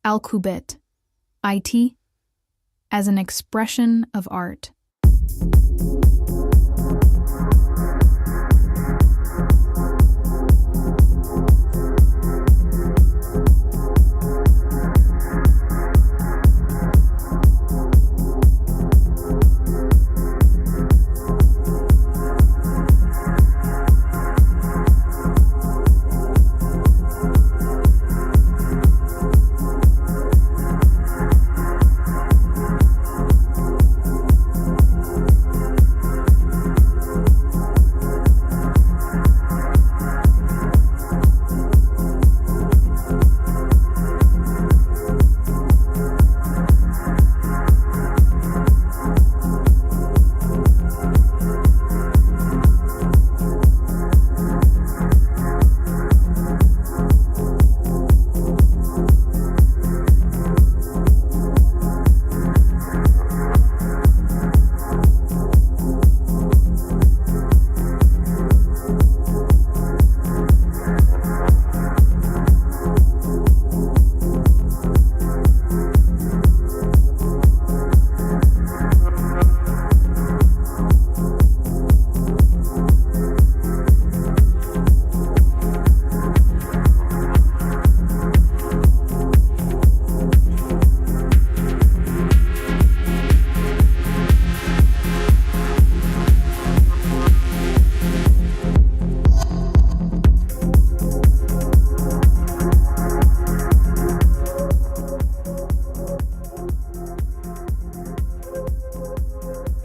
Alqubit, IT, as an expression of art.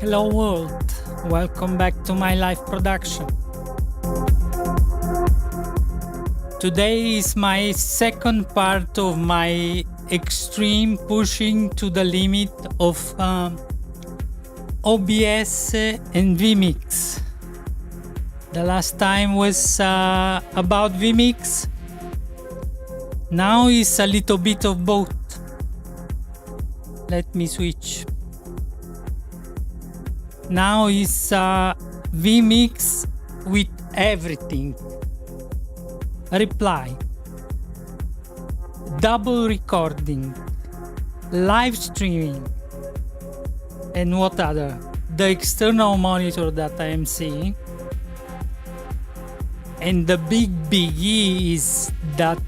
Hello world, welcome back to my live production. Today is my second part of my extreme pushing to the limit of OBS and vMix. The last time was about vMix. Now is a little bit of both. Let me switch. Now is vMix with everything. Reply, double recording, live streaming, and what other? The external monitor that I am seeing. And the big biggie is that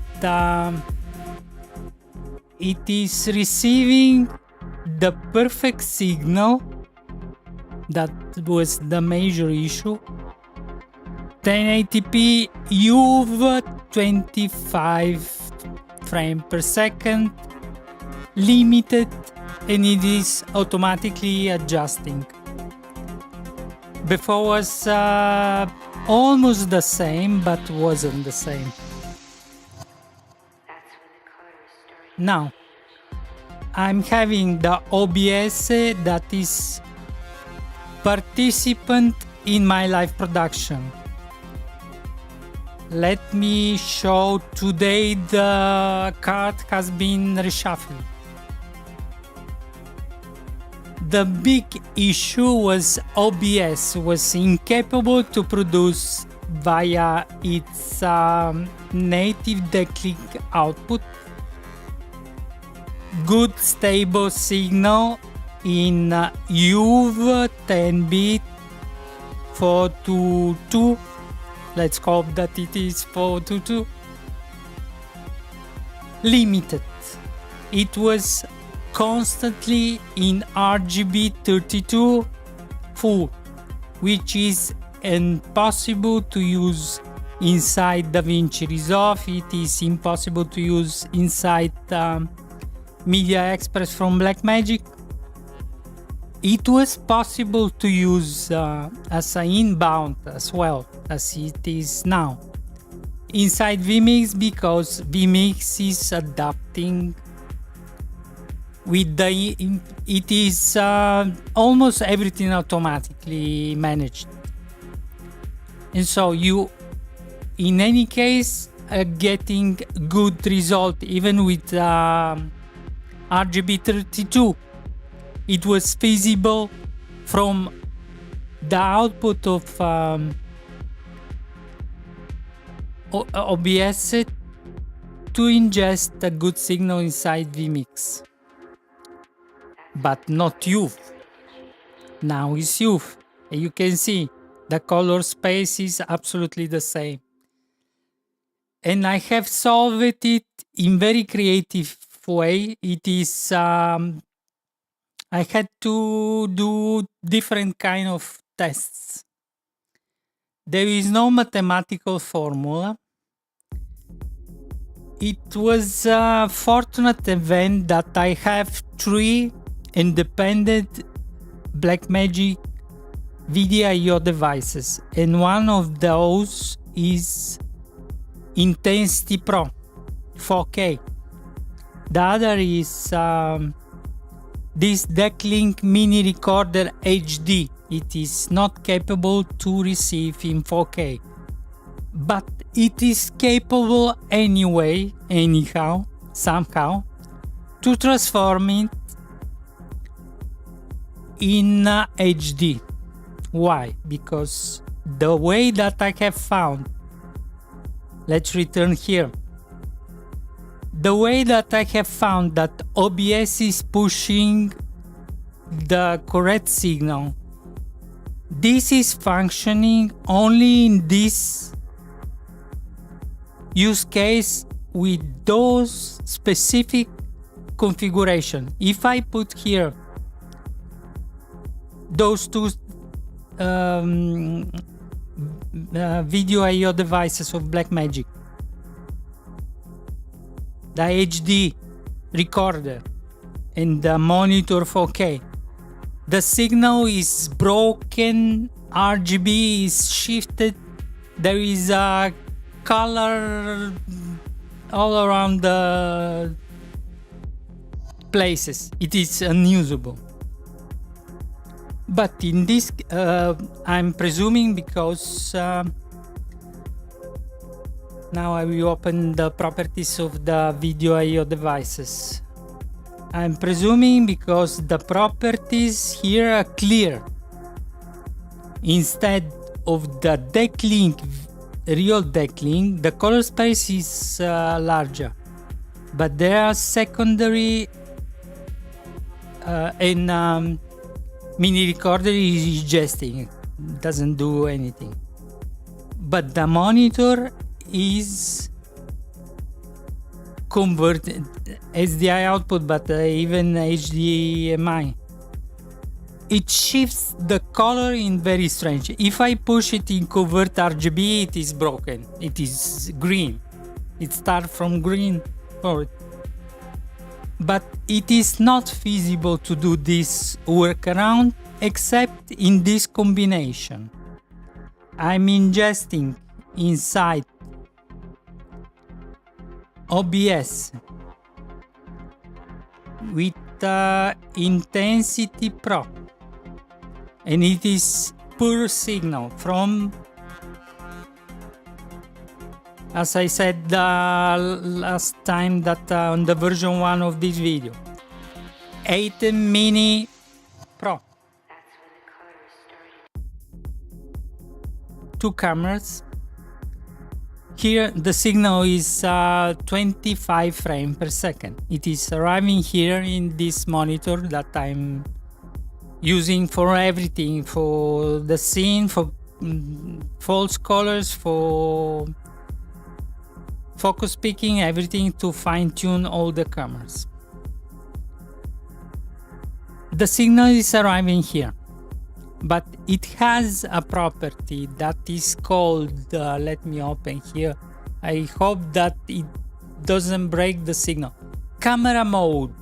it is receiving the perfect signal. That was the major issue. 1080p UV 25 frames per second, limited, and it is automatically adjusting. Before was almost the same, but wasn't the same. Now I'm having the OBS that is participant in my live production. Let me show today the card has been reshuffled. The big issue was OBS was incapable to produce via its native Decklink output good stable signal in UV 10-bit 422. Let's hope that it is 422. Limited. It was constantly in RGB 32 full, which is impossible to use inside DaVinci Resolve. It is impossible to use inside Media Express from Blackmagic. It was possible to use as an inbound as well as it is now inside vMix, because vMix is adapting with the it is almost everything automatically managed, and so you in any case are getting good result even with RGB 32. It was feasible from the output of OBS to ingest a good signal inside vMix. But not youth. Now it's youth. And you can see the color space is absolutely the same. And I have solved it in very creative way. It is, I had to do different kind of tests. There is no mathematical formula. It was a fortunate event that I have 3 independent Blackmagic VDIO devices, and one of those is Intensity Pro 4K. The other is this Decklink mini recorder HD. It is not capable to receive in 4K, but it is capable anyway, anyhow, somehow, to transform it in HD. Why? Because the way that I have found, let's return here. The way that I have found that OBS is pushing the correct signal, this is functioning only in this use case with those specific configuration. If I put here those 2 video I/O devices of Blackmagic, the HD recorder and the monitor 4K, the signal is broken, RGB is shifted, there is a color all around the places, it is unusable. But in this, I'm presuming, because now I will open the properties of the video I/O devices. I'm presuming because the properties here are clear. Instead of the Decklink, real Decklink, the color space is larger. But there are secondary and mini recorder is adjusting, doesn't do anything. But the monitor is converted SDI output, but even HDMI. It shifts the color in very strange. If I push it in convert RGB, it is broken. It is green. It starts from green forward. But it is not feasible to do this workaround except in this combination. I'm ingesting inside OBS with Intensity Pro, and it is pure signal from, as I said last time, that on the version 1 of this video, ATEM Mini Pro. 2 cameras. Here the signal is 25 frames per second. It is arriving here in this monitor that I'm using for everything, for the scene, for false colors, for focus picking, everything, to fine-tune all the cameras. The signal is arriving here, but it has a property that is called, let me open here, I hope that it doesn't break the signal, camera mode,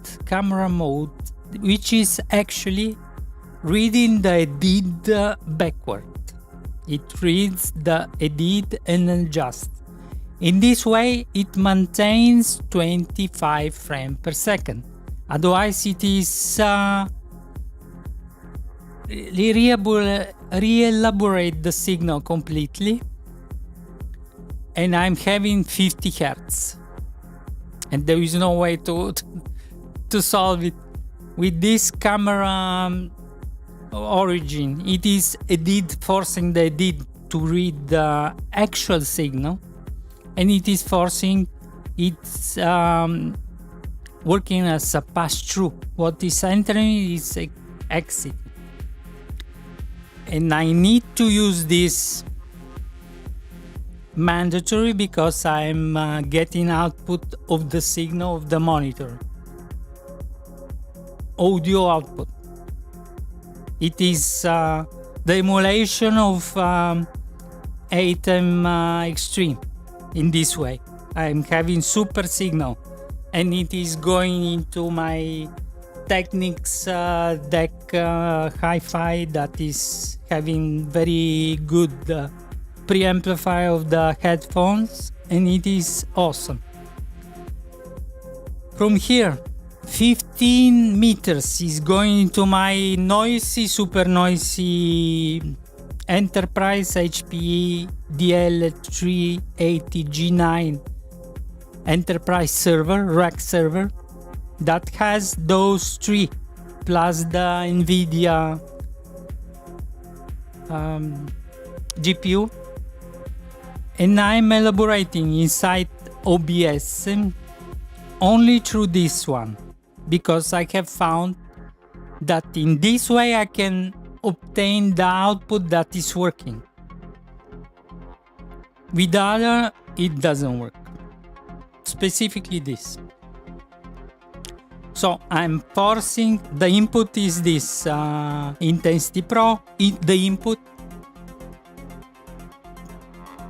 which is actually reading the edit backward. It reads the edit and adjust. In this way, it maintains 25 frames per second. Otherwise, it is re-elaborate the signal completely, and I'm having 50 Hz, and there is no way to solve it with this camera origin. It is edit, forcing the edit to read the actual signal, and it is forcing it's working as a pass-through. What is entering is exit. And I need to use this mandatory because I'm getting output of the signal of the monitor. Audio output. It is the emulation of ATEM Extreme. In this way, I'm having super signal, and it is going into my Technics deck hi-fi that is having very good preamplifier of the headphones, and it is awesome. From here, 15 meters is going into my noisy, super noisy Enterprise HPE DL380G9 Enterprise server, rack server, that has those three plus the NVIDIA GPU, and I'm elaborating inside OBS only through this one because I have found that in this way I can obtain the output that is working. With the other, it doesn't work. Specifically this. So I'm forcing, the input is this Intensity Pro, the input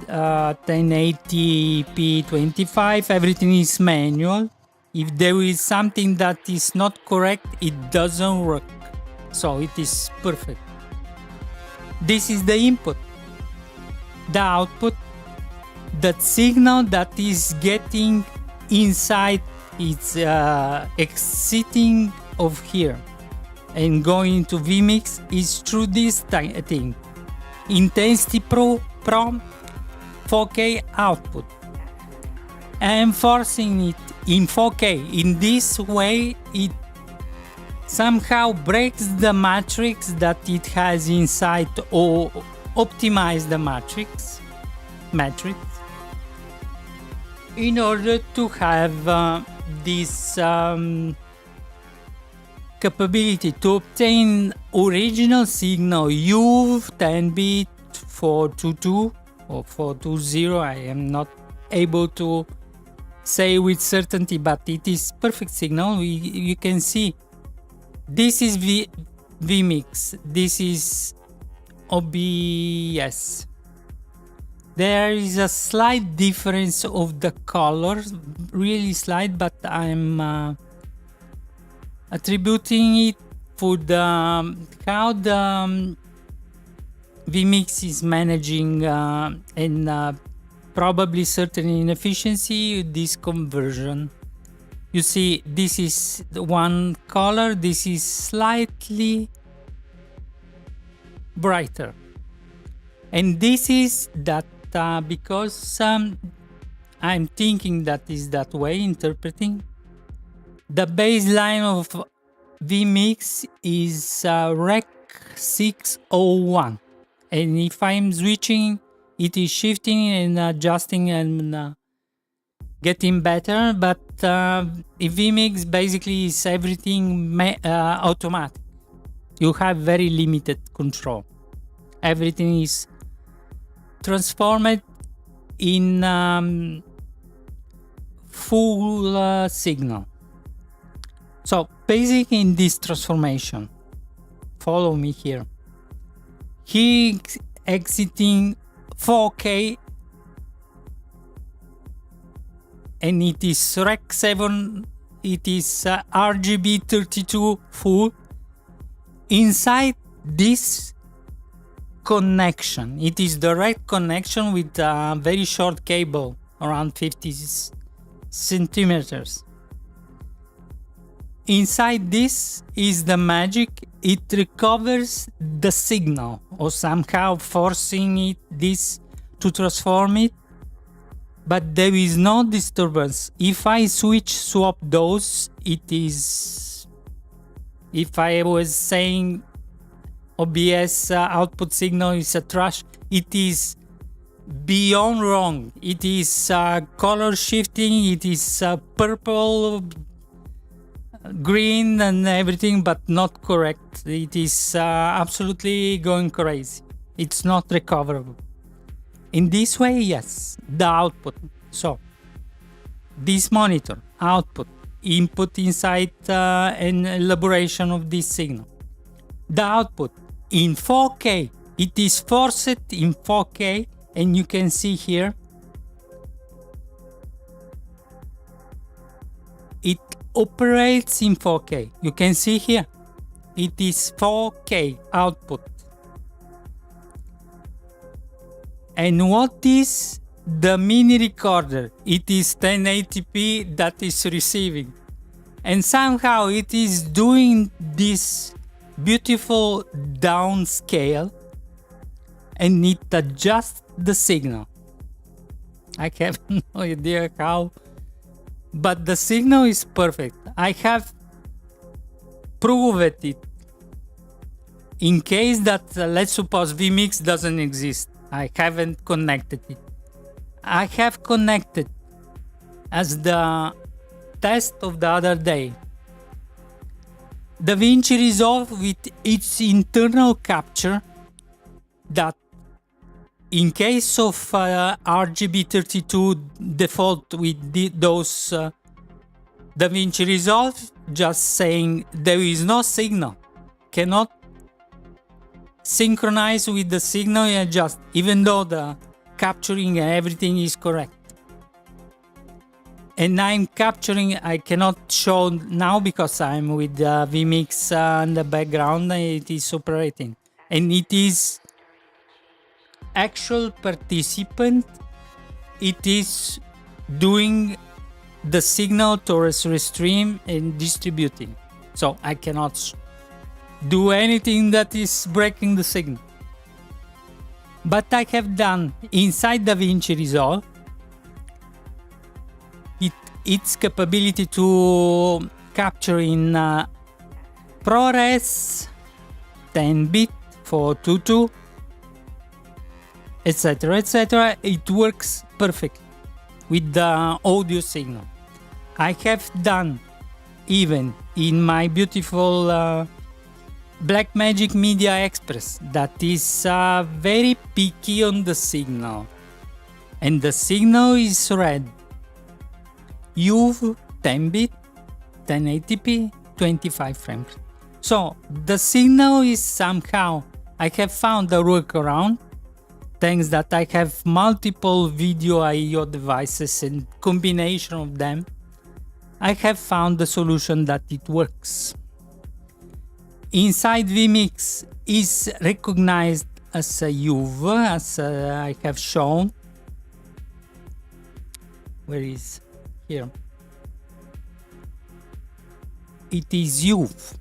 1080p25, everything is manual. If there is something that is not correct, it doesn't work. So it is perfect. This is the input. The output, that signal that is getting inside, it's exiting of here and going to vMix is through this thing. Intensity Pro 4K output. I am forcing it in 4K. In this way, it somehow breaks the matrix that it has inside, or optimize the matrix in order to have this capability to obtain original signal U10-bit 422 or 420. I am not able to say with certainty, but it is perfect signal. You can see this is vMix, this is OBS. There is a slight difference of the colors, really slight, but I'm attributing it for the how the vMix is managing and probably certain inefficiency this conversion. You see, this is the one color, this is slightly brighter, and this is that because I'm thinking that is that way, interpreting. The baseline of vMix is Rec 601, and if I'm switching, it is shifting and adjusting and getting better. But vMix basically is everything automatic. You have very limited control. Everything is transformed in full signal. So basically in this transformation, follow me here. He exiting 4K, and it is Rec 7, it is RGB 32 full. Inside this connection, it is direct connection with a very short cable, around 50 centimeters. Inside this is the magic. It recovers the signal, or somehow forcing this to transform it, but there is no disturbance. If I swap those, it is, if I was saying OBS output signal is a trash, it is beyond wrong. It is color shifting, it is purple, green and everything, but not correct. It is absolutely going crazy. It's not recoverable. In this way, yes, the output. So this monitor, output, input inside an elaboration of this signal. The output in 4K, it is forced in 4K, and you can see here it operates in 4K. You can see here it is 4K output. And what is the mini recorder? It is 1080p that is receiving, and somehow it is doing this beautiful downscale, and it adjusts the signal. I have no idea how, but the signal is perfect. I have proved it. In case that, let's suppose vMix doesn't exist, I haven't connected it. I have connected as the test of the other day. DaVinci Resolve with its internal capture, that in case of RGB32 default with those DaVinci Resolve, just saying there is no signal, cannot synchronize with the signal and adjust, even though the capturing and everything is correct. And I'm capturing, I cannot show now because I'm with vMix in the background, and it is operating. And it is actual participant, it is doing the signal towards Restream and distributing. So I cannot do anything that is breaking the signal. But I have done inside DaVinci Resolve its capability to capture in ProRes 10-bit for 2.2, etc, etc. It works perfectly with the audio signal. I have done even in my beautiful Blackmagic Media Express that is very picky on the signal, and the signal is read UV 10-bit 1080p 25 frames. So the signal is somehow, I have found a workaround thanks that I have multiple video I/O devices and combination of them. I have found the solution that it works. Inside vMix is recognized as a UV, as I have shown. Where is here? It is UV.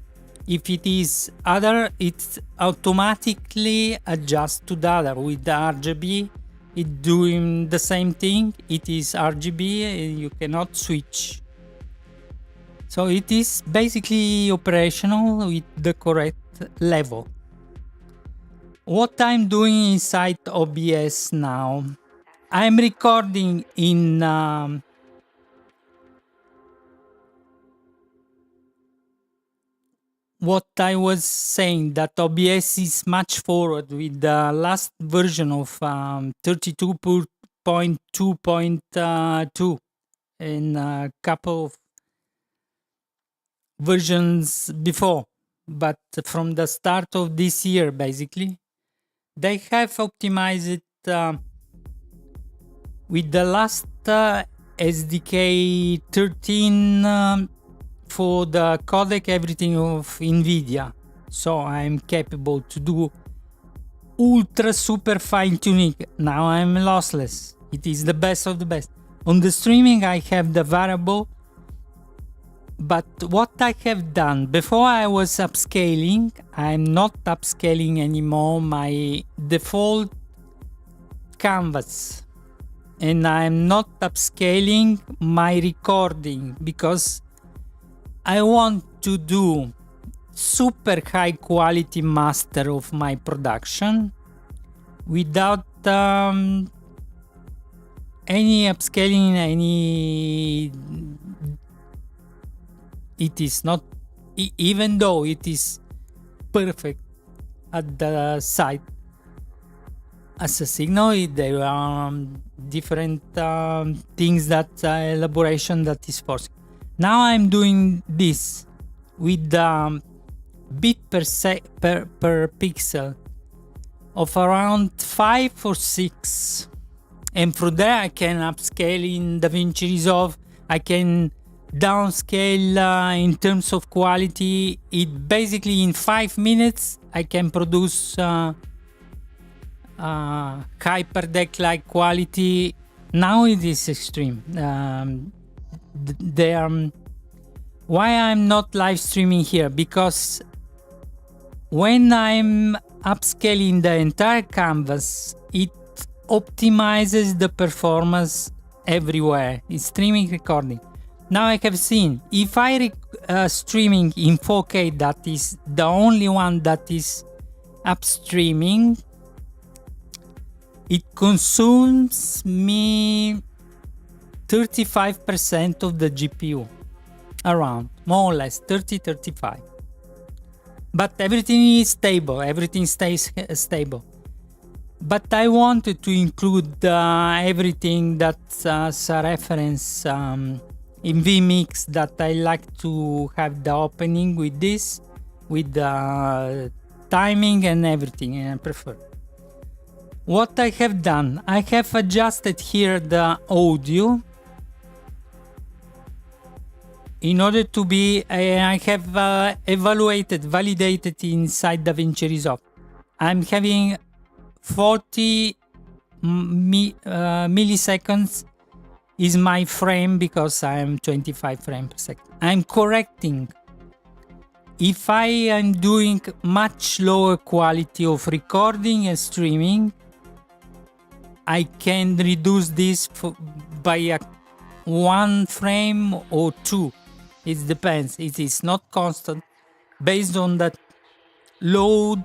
If it is other, it automatically adjusts to the other. With the RGB, it doing the same thing. It is RGB and you cannot switch. So it is basically operational with the correct level. What I'm doing inside OBS now, I'm recording in what I was saying, that OBS is much forward with the last version of 32.2.2 and a couple of versions before, but from the start of this year basically they have optimized it with the last SDK 13 for the codec, everything of NVIDIA. So I'm capable to do ultra super fine tuning. Now I'm lossless. It is the best of the best. On the streaming I have the variable, but what I have done, before I was upscaling, I'm not upscaling anymore my default canvas, and I'm not upscaling my recording because I want to do super high quality master of my production without any upscaling, it is not, even though it is perfect at the site as a signal, there are different things that elaboration that is forcing. Now I'm doing this with bit per pixel of around 5 or 6, and from there I can upscale in DaVinci Resolve. I can downscale in terms of quality. It basically in 5 minutes I can produce hyperdeck like quality. Now it is extreme. Why I'm not live streaming here? Because when I'm upscaling the entire canvas, it optimizes the performance everywhere. It's streaming, recording. Now I have seen, if I streaming in 4K, that is the only one that is upstreaming, it consumes me 35% of the GPU, around, more or less 30-35. But everything is stable, everything stays stable. But I wanted to include everything that's a reference in vMix, that I like to have the opening with this, with the timing and everything, and I prefer. What I have done, I have adjusted here the audio in order to be, I have validated inside DaVinci Resolve. I'm having 40 milliseconds is my frame, because I am 25 frames per second. I'm correcting. If I am doing much lower quality of recording and streaming, I can reduce this by 1 frame or 2. It depends. It is not constant. Based on that load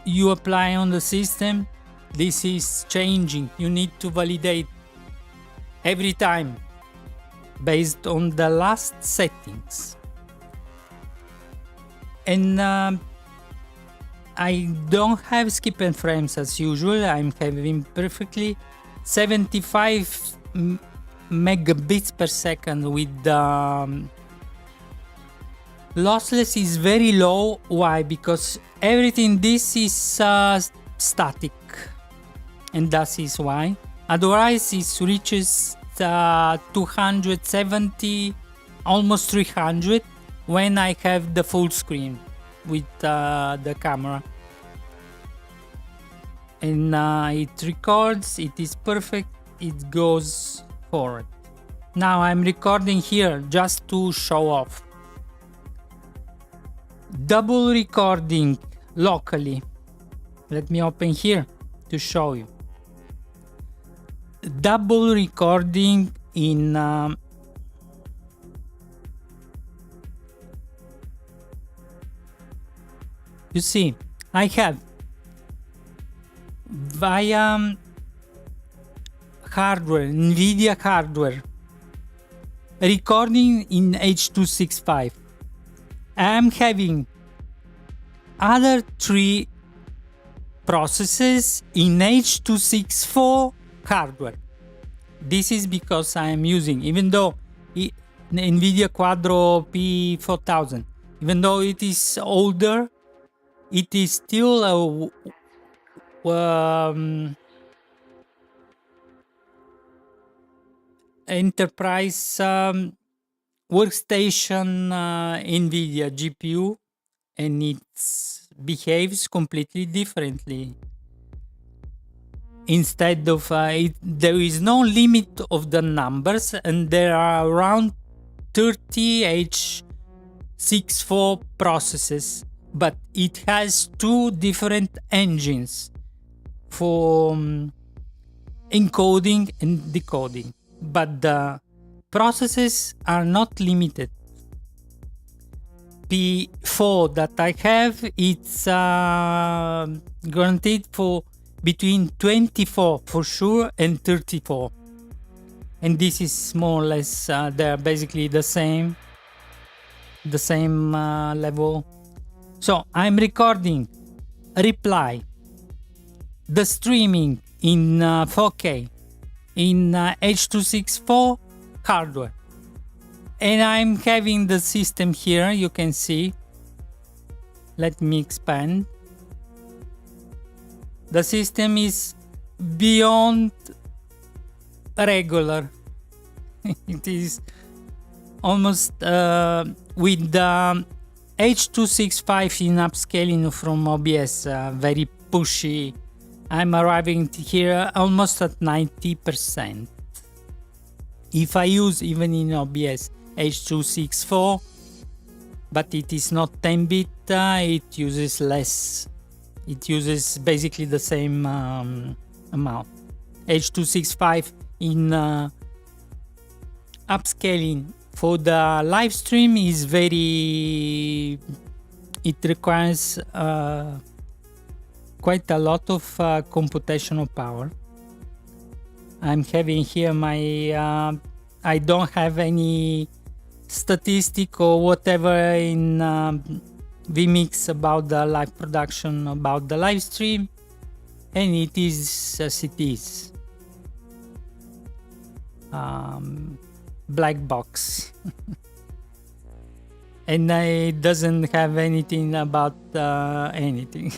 you apply on the system, this is changing. You need to validate every time based on the last settings. And I don't have skip and frames as usual. I'm having perfectly 75 megabits per second with lossless is very low. Why? Because everything this is static, and that is why. Otherwise it reaches 270, almost 300 when I have the full screen with the camera, and it records. It is perfect. It goes forward. Now I'm recording here just to show off. Double recording locally. Let me open here to show you. Double recording in you see, I have via hardware, NVIDIA hardware, recording in H.265. I'm having other 3 processes in H.264 hardware. This is because I am using, even though NVIDIA Quadro P4000, even though it is older, it is still a enterprise workstation NVIDIA GPU, and it behaves completely differently. Instead of there is no limit of the numbers, and there are around 30 H.64 processes, but it has 2 different engines for encoding and decoding. But the processes are not limited. P4 that I have, it's guaranteed for between 24 for sure and 34. and this is more or less they're basically the same level. So I'm recording reply, the streaming in 4K in H.264 hardware, and I'm having the system here. You can see, let me expand. The system is beyond regular. It is almost with the H.265 in upscaling from OBS, very pushy. I'm arriving here almost at 90%. If I use even in OBS H.264, but it is not 10-bit, it uses less. It uses basically the same amount. H.265 in upscaling for the live stream is very, it requires quite a lot of computational power. I'm having here my I don't have any statistic or whatever in vMix about the live production, about the live stream, and it is as it is. Black box. And it doesn't have anything about anything.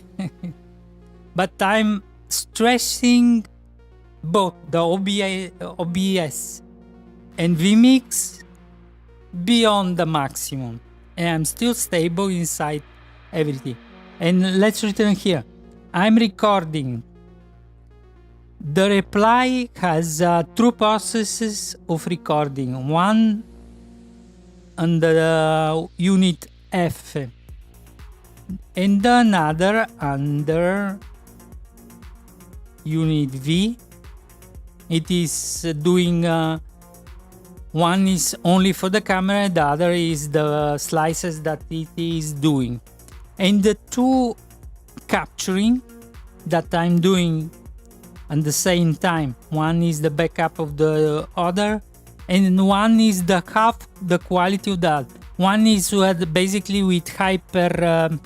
But I'm stressing both the OBS and vMix beyond the maximum, and I'm still stable inside everything. And let's return here. I'm recording. The reply has two processes of recording, one under unit F and another under unit V. It is doing one is only for the camera, the other is the slices that it is doing, and the two capturing that I'm doing at the same time, one is the backup of the other, and one is the half the quality of that. One is basically with hyper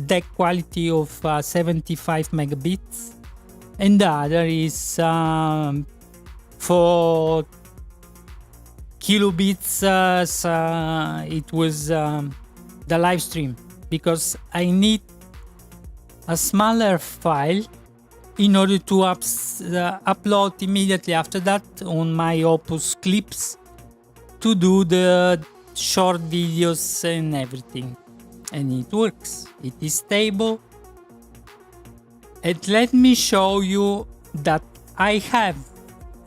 deck quality of 75 megabits, and the other is for kilobits. It was the live stream, because I need a smaller file in order to upload immediately after that on my Opus clips to do the short videos and everything. And it works. It is stable. And let me show you that I have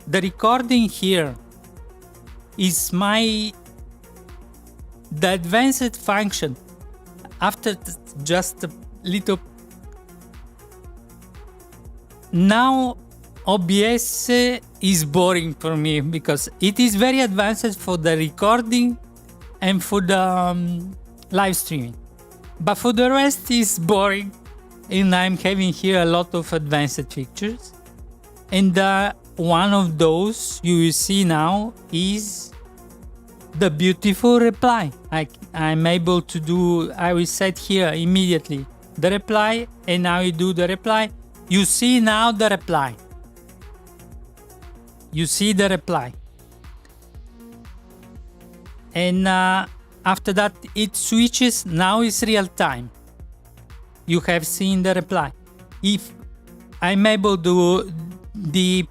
the recording here is the advanced function. After just a little, now OBS is boring for me, because it is very advanced for the recording and for the live streaming, but for the rest is boring, and I'm having here a lot of advanced features. And one of those you will see now is the beautiful reply. I'm able to do, I will set here immediately the reply, and now we do the reply. You see now the reply. You see the reply. And after that it switches. Now it's real time. You have seen the reply. If I'm able to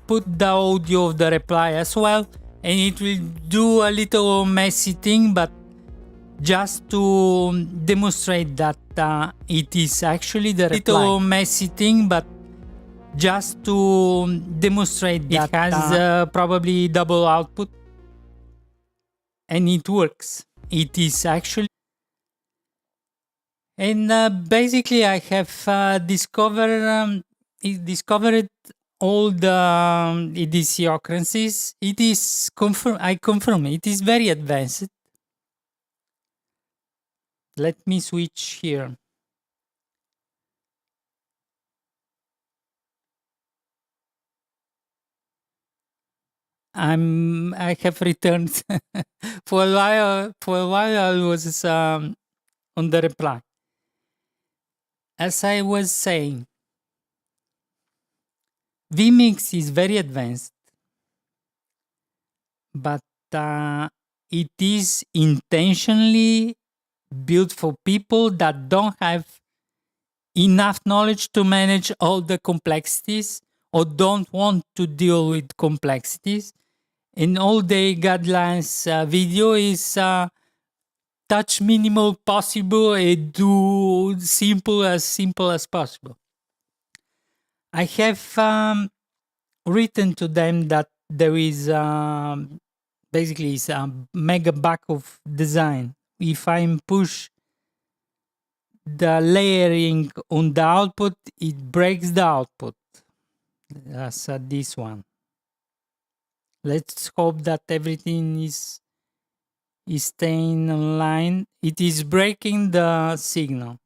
put the audio of the reply as well, and it will do a little messy thing, but just to demonstrate that it is actually the reply. Little messy thing, but just to demonstrate that it has probably double output, and it works. It is actually, and basically I have discovered all the EDC occurrences. It is confirmed. I confirm it is very advanced. Let me switch here. I have returned for a while. For a while, I was on the reply. As I was saying, vMix is very advanced, but it is intentionally built for people that don't have enough knowledge to manage all the complexities or don't want to deal with complexities. And all the guidelines video is touch minimal possible and do simple as possible. I have written to them that there is basically it's a mega bug of design. If I push the layering on the output, it breaks the output. That's this one. Let's hope that everything is staying online. It is breaking the signal.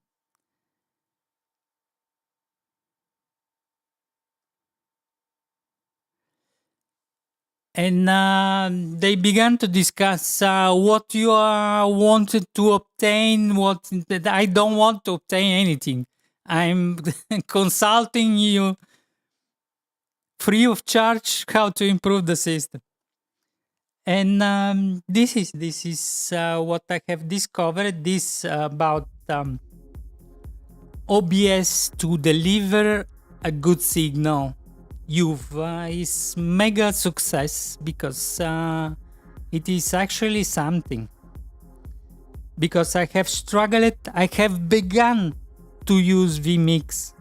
And they began to discuss what you wanted to obtain. What I don't want to obtain anything. I'm consulting you free of charge how to improve the system. And this is what I have discovered. This about OBS to deliver a good signal. Is mega success because it is actually something. Because I have struggled, I have begun to use vMix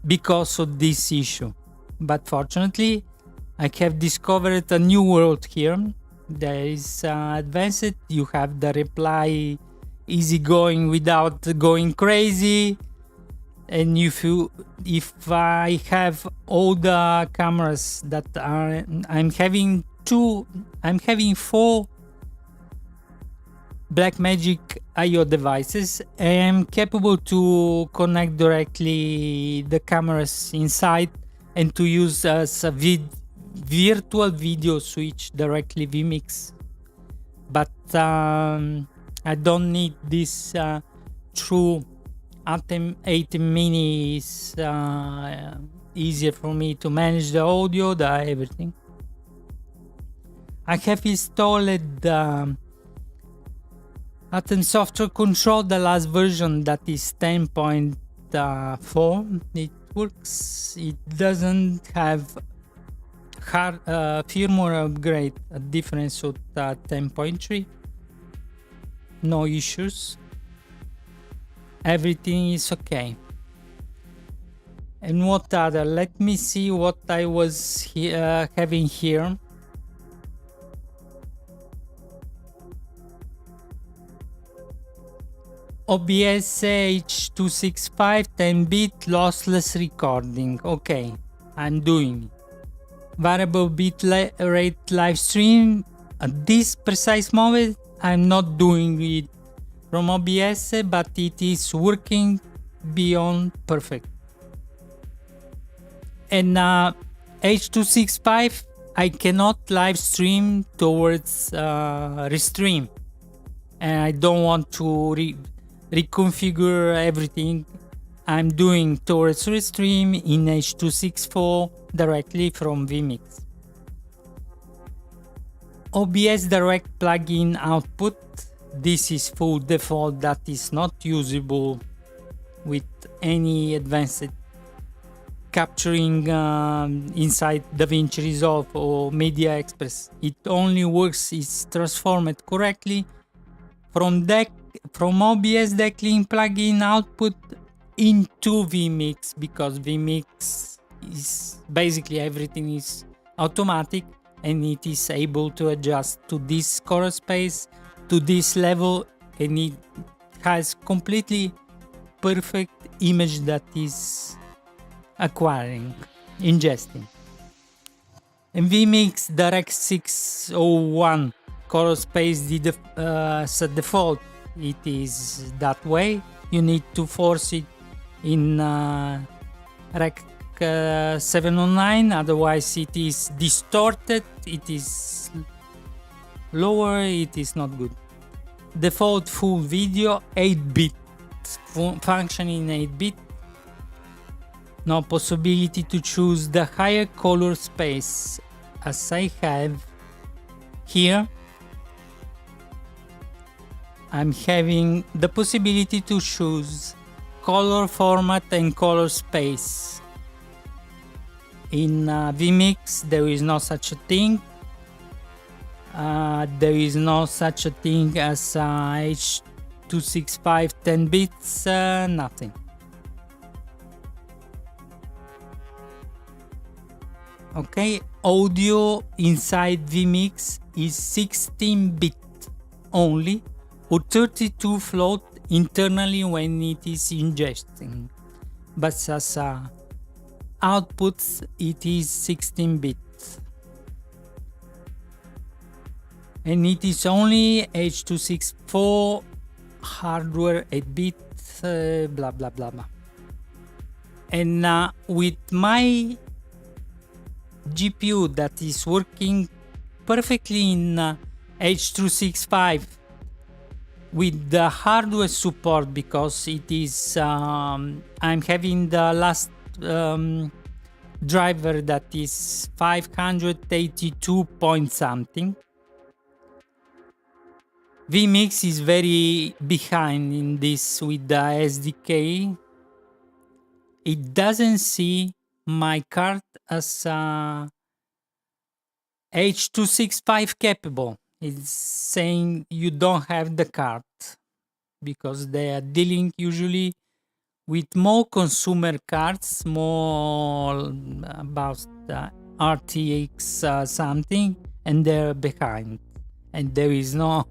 because of this issue. But fortunately, I have discovered a new world here. There is advanced. You have the reply easy going without going crazy. And if I have all the cameras that are, I'm having 4 Blackmagic I/O devices. I am capable to connect directly the cameras inside and to use as a virtual video switch directly vMix. But I don't need this true ATEM Mini is easier for me to manage the audio, everything. I have installed the ATEM software control, the last version that is 10.4. It works. It doesn't have hard firmware upgrade, a difference with 10.3. No issues. Everything is okay. And what other? Let me see what I was having here. OBS H265 10-bit lossless recording. Okay, I'm doing it. Variable bit rate live stream. At this precise moment, I'm not doing it from OBS, but it is working beyond perfect. And H265, I cannot live stream towards Restream, and I don't want to reconfigure everything. I'm doing towards Restream in H264 directly from vMix. OBS direct plugin output. This is full default, that is not usable with any advanced capturing inside DaVinci Resolve or Media Express. It only works, it's transformed correctly from OBS Decklink plugin output into vMix, because vMix is basically everything is automatic and it is able to adjust to this color space, to this level, and it has completely perfect image that is ingesting. And vMix Direct 601 color space set default. It is that way. You need to force it in Rec 709, otherwise it is distorted, it is lower, it is not good. Default full video 8-bit, functioning 8-bit. No possibility to choose the higher color space as I have here. I'm having the possibility to choose color format and color space. In vMix there is no such a thing. There is no such a thing as H265 10 bits, nothing. Okay, audio inside vMix is 16-bit only, or 32 float internally when it is ingesting, but as outputs it is 16-bit. And it is only H264 hardware 8-bit, blah blah blah blah. And with my GPU that is working perfectly in H265 with the hardware support, because it is I'm having the last driver that is 582 point something. vMix is very behind in this with the SDK. It doesn't see my card as H265 capable. It's saying you don't have the card, because they are dealing usually with more consumer cards, more about RTX something, and they're behind. And there is no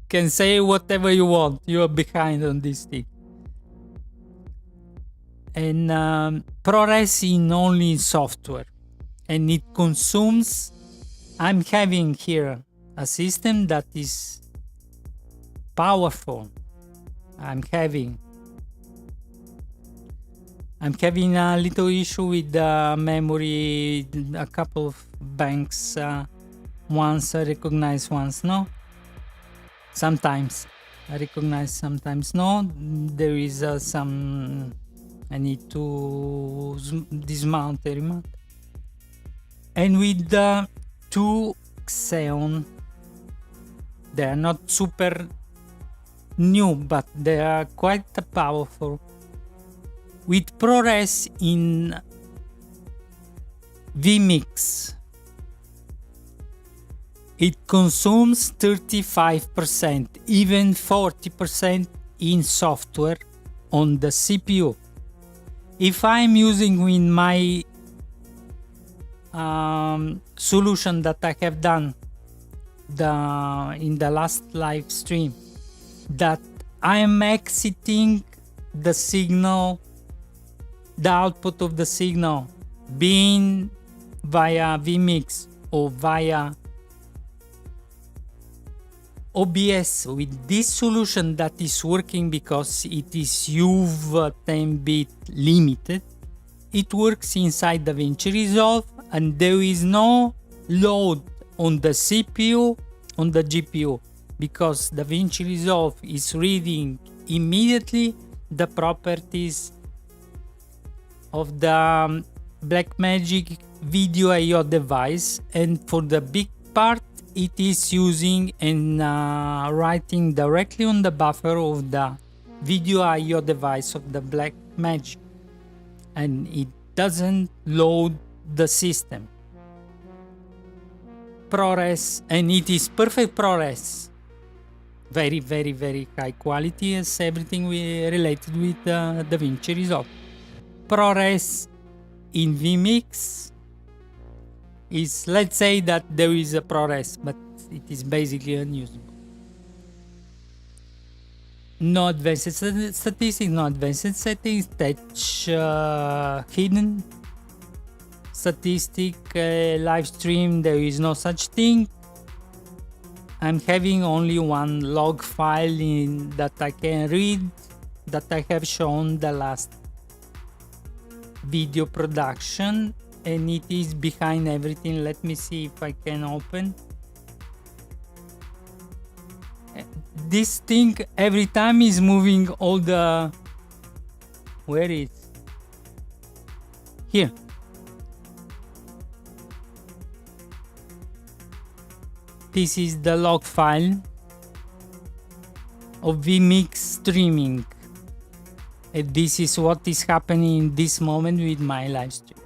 can say whatever you want, you are behind on this thing. And ProRes in only software, and it consumes. I'm having here a system that is powerful. I'm having a little issue with the memory. A couple of banks, once I recognize, once no. Sometimes I recognize, sometimes no. There is some. I need to dismount the remote. And with the two Xeon, they are not super new, but they are quite powerful. With ProRes in vMix, it consumes 35%, even 40% in software on the CPU. If I'm using with my solution that I have done in the last live stream, that I am exiting the signal, the output of the signal, being via vMix or via OBS, with this solution that is working because it is UV 10-bit limited. It works inside DaVinci Resolve, and there is no load on the CPU, on the GPU, because DaVinci Resolve is reading immediately the properties of the Blackmagic Video I/O device, and for the big part it is using and writing directly on the buffer of the Video I/O device of the Blackmagic, and it doesn't load the system. ProRes, and it is perfect ProRes, very very very high quality, as everything we related with DaVinci Resolve. ProRes in vMix is, let's say that there is a ProRes, but it is basically unusable. No advanced statistics, no advanced settings, touch hidden statistic, live stream, there is no such thing. I'm having only one log file in that I can read, that I have shown the last video production, and it is behind everything. Let me see if I can open. This thing every time is moving all the... Where is... Here. This is the log file of vMix streaming. And this is what is happening in this moment with my live stream.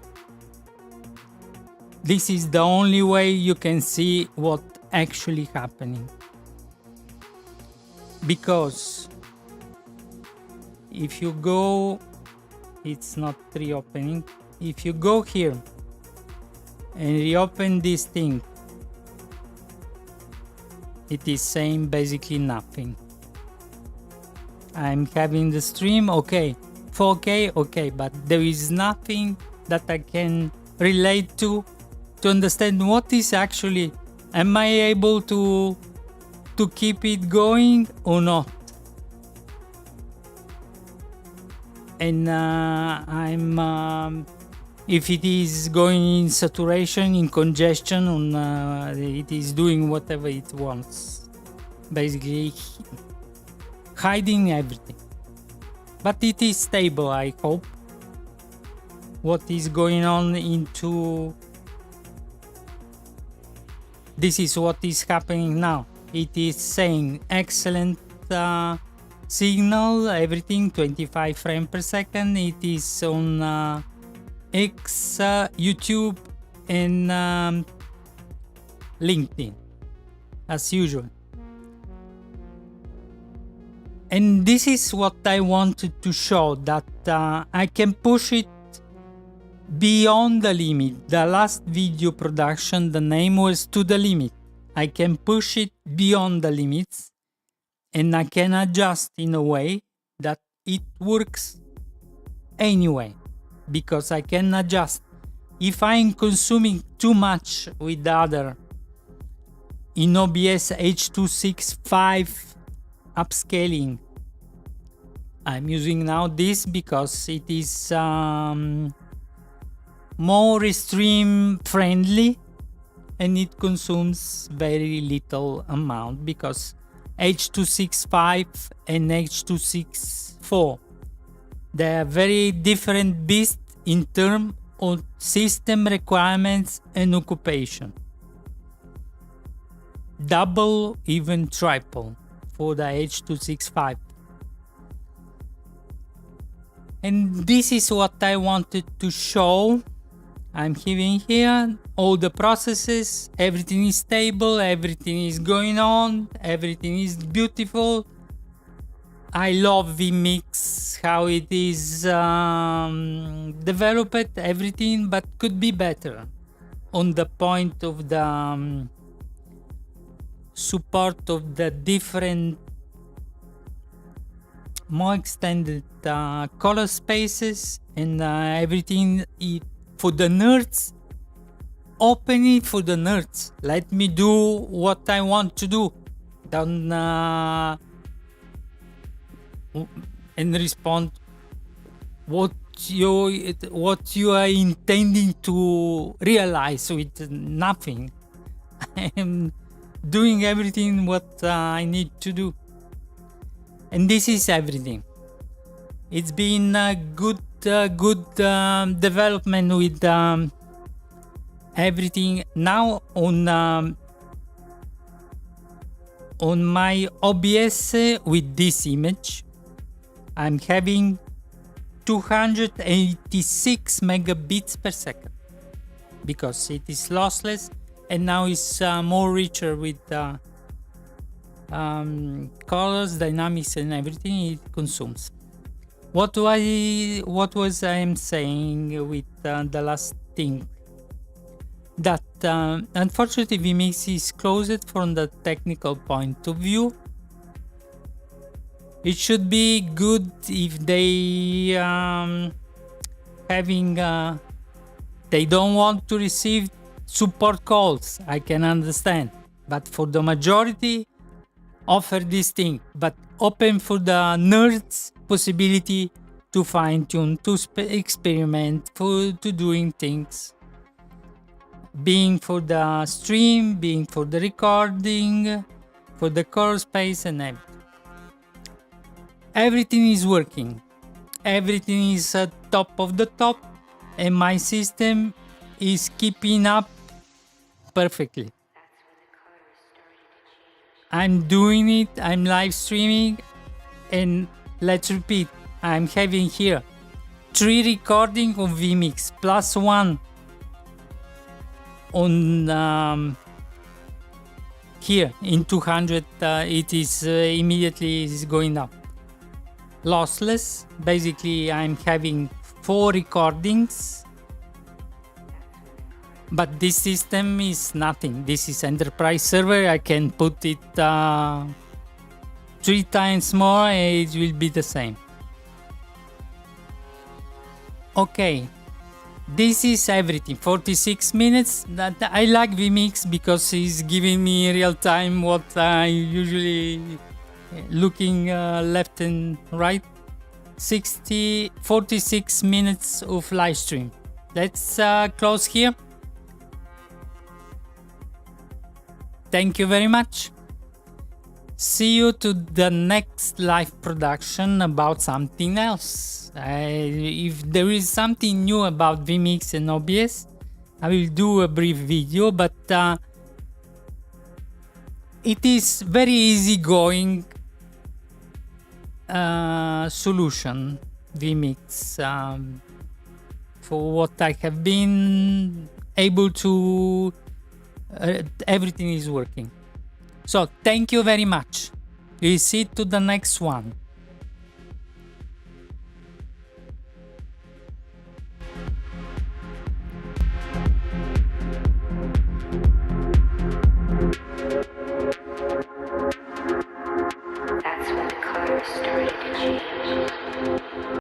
This is the only way you can see what actually happening. Because if you go, it's not reopening. If you go here and reopen this thing, it is saying basically nothing. I'm having the stream, okay, 4K, okay, but there is nothing that I can relate to understand what is actually, am I able to keep it going or not? And if it is going in saturation, in congestion, it is doing whatever it wants, basically hiding everything. But it is stable, I hope. What is going on into... This is what is happening now. It is saying excellent signal, everything 25 frames per second. It is on X, YouTube, and LinkedIn, as usual. And this is what I wanted to show, that I can push it beyond the limit. The last video production, the name was To the Limit. I can push it beyond the limits, and I can adjust in a way that it works anyway, because I can adjust. If I'm consuming too much with the other, in OBS H.265 upscaling, I'm using now this because it is more Restream friendly, and it consumes very little amount, because H.265 and H.264, they are very different beasts in terms of system requirements and occupation. Double, even triple for the H.265. And this is what I wanted to show. I'm having here all the processes, everything is stable, everything is going on, everything is beautiful. I love vMix, how it is developed, everything, but could be better on the point of the support of the different, more extended color spaces, and everything. For the nerds, open it for the nerds. Let me do what I want to do. Don't and respond what you are intending to realize with nothing. I am doing everything what I need to do, and this is everything. It's been a good development with everything. Now on my OBS with this image, I'm having 286 megabits per second, because it is lossless, and now it's more richer with colors, dynamics, and everything it consumes. What was I saying with the last thing? That unfortunately vMix is closed from the technical point of view. It should be good if they they don't want to receive support calls. I can understand, but for the majority, offer this thing, but open for the nerds possibility to fine-tune, to experiment, to doing things. Being for the stream, being for the recording, for the core space and everything. Everything is working. Everything is at top of the top, and my system is keeping up perfectly. I'm doing it, I'm live streaming, and let's repeat, I'm having here 3 recordings on vMix plus 1 on here in 200. It is immediately is going up. Lossless, basically I'm having 4 recordings, but this system is nothing. This is enterprise server. I can put it 3 times more and it will be the same. Okay, this is everything. 46 minutes. That I like vMix because it's giving me real time what I usually looking left and right. 46 minutes of live stream. Let's close here. Thank you very much. See you to the next live production about something else. If there is something new about vMix and OBS, I will do a brief video, but it is very easy going solution vMix for what I have been able to. Everything is working. So thank you very much. We'll see to the next one. That's when the colors started to change.